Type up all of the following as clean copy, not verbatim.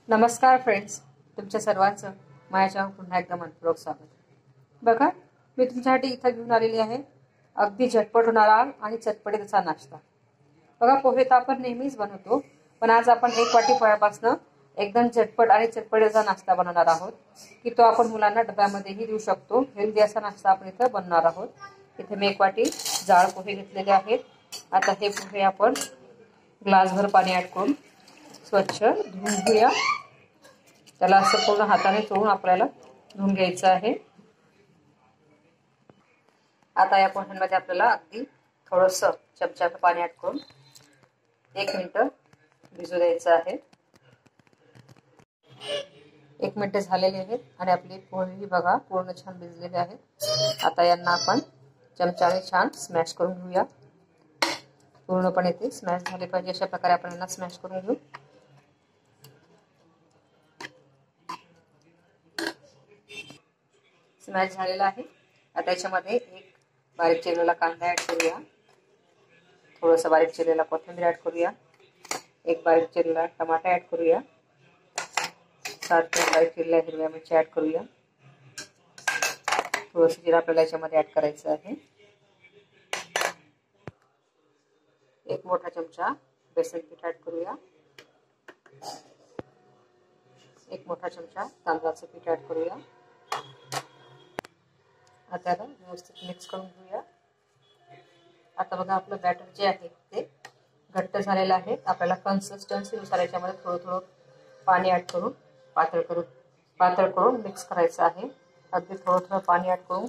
नमस्कार फ्रेंड्स, तुमच्या सर्वांचं माझ्या पुन्हा एकदा मनपूर्वक स्वागत. बघा, मी तुमच्यासाठी इथं घेऊन आलेली आहे अगदी झटपट होणारा आणि चटपटीचा नाश्ता. बघा, पोहे तर आपण नेहमीच बनवतो, पण आज आपण 1 वाटी पोह्यापासून एकदम झटपट आणि चटपटीचा नाश्ता बनवणार आहोत की तो आपण मुलांना डब्यामध्येही देऊ शकतो. हेल्दी असा नाश्ता आपण इथं बनवणार आहोत. इथे मी 1 वाटी जाड पोहे घेतलेले आहेत. आता हे पोहे आपण ग्लासभर पाणी ऍड करून स्वच्छ धुवून घेऊया. त्याला असं पूर्ण हाताने चोळून आपल्याला धुवून घ्यायचं आहे. आता या पोह्यांमध्ये आपल्याला अगदी थोडंसं चमच्याचं पाणी ऍड करून 1 मिनिट भिजू द्यायचं आहे. 1 मिनिट झालेली आहेत आणि आपली पोहे बघा पूर्ण छान भिजलेले आहेत. आता यांना आपण चमच्याने छान स्मॅश करून घेऊया. पूर्णपणे ते स्मॅश झाले पाहिजे अशा प्रकारे आपण यांना स्मॅश करून घेऊ. स्मॅश झालेला आहे. आता याच्यामध्ये 1 बारीक चिरलेला कांदा ऍड करूया. थोडंसं बारीक चिरलेला कोथिंबीर ऍड करूया. 1 बारीक चिरलेला टमाटा ऍड करूया. 7 बारीक चिरलेल्या हिरव्या मिरच्या ऍड करूया. थोडंसं जिरं आपल्याला याच्यामध्ये ऍड करायचं आहे. 1 मोठा चमचा बेसन पीठ ऍड करूया. 1 मोठा चमचा तांदळाचं पीठ ऍड करूया. आता व्यवस्थित मिक्स करून घेऊया. आता बघा, आपलं बॅटर जे आहे ते घट्ट झालेलं आहे. आपल्याला कन्सिस्टन्सीनुसार याच्यामध्ये थोडं थोडं पाणी ऍड करून पातळ करून मिक्स करायचं आहे. अगदी थोडं थोडं पाणी ऍड करून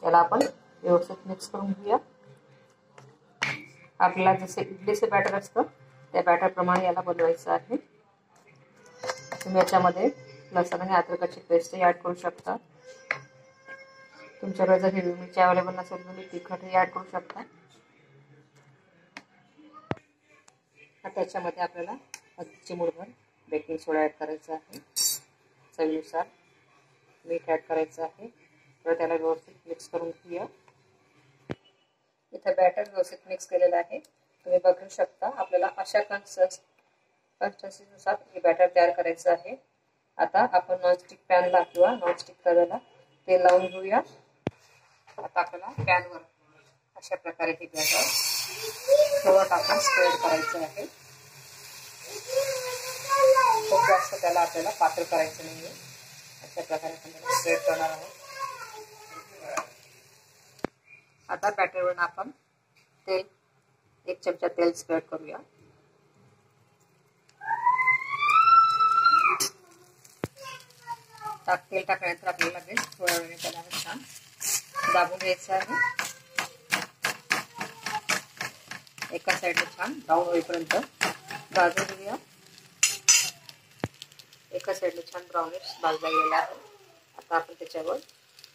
याला आपण व्यवस्थित मिक्स करून घेऊया. आपल्याला जसे इडलीचे बॅटर असतं त्या बॅटर प्रमाणे याला बनवायचं आहे. तुम्ही याच्यामध्ये लसूण आणि अद्रकाची पेस्टही ऍड करू शकता. तुमच्याकडे जर हिरवी मिरची अवेलेबल नसेल तर तुम्ही तिखटही ऍड करू शकता. आता याच्यामध्ये आपल्याला अगदी चिमूटभर बेकिंग सोडा ऍड करायचा आहे. चवीनुसार मीठ ऍड करायचं आहे. तर त्याला व्यवस्थित मिक्स करून घेऊया. इथे बॅटर व्यवस्थित मिक्स केलेलं आहे. तुम्ही बघू शकता आपल्याला अशा कन्सिस्टन्सीनुसार हे बॅटर तयार करायचं आहे. आता आपण नॉनस्टिक पॅनला किंवा नॉनस्टिक तव्याला तेल लावून घेऊया. आता आपल्याला पॅनवर अशा प्रकारे हे बॅटर थोडं टाकून स्प्रेड करायचं आहे. खूप जास्त त्याला आपल्याला पातळ करायचं नाहीये. अशा प्रकारे आपण त्याला स्प्रेड करणार आहोत. आता बॅटरवर आपण 1 चमचा तेल स्प्रेड करूया. तेल टाकल्यानंतर आपल्याला थोड्या वेळाने त्याला छान दाबून घ्यायचं आहे. एका साईडने छान ब्राऊन होईपर्यंत भाजून घेऊया. एका साईडने छान ब्राउनिश भाजला गेलेला आहे. आता आपण त्याच्यावर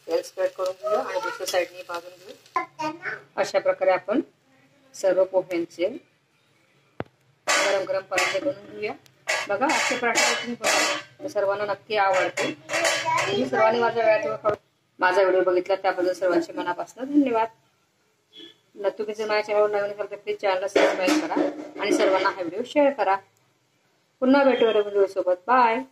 तेल स्प्रेड करून घेऊ आणि दुसऱ्या साईडने भाजून घेऊ. अशा प्रकारे आपण सर्व पोह्यांचे गरम गरम पराठे बनवून घेऊया. बघा, असे पराठे तुम्ही बनवा, सर्वांना नक्की आवडते. तुम्ही सर्वांनी माझा व्हिडिओ बघितला त्याबद्दल सर्वांचे मनापासून धन्यवाद. तुम्ही जर माझ्या चॅनलवर नवीन असाल तर प्लीज चॅनलला सबस्क्राईब करा आणि सर्वांना हा व्हिडिओ शेअर करा. पुन्हा भेटूया व्हिडिओ सोबत. बाय.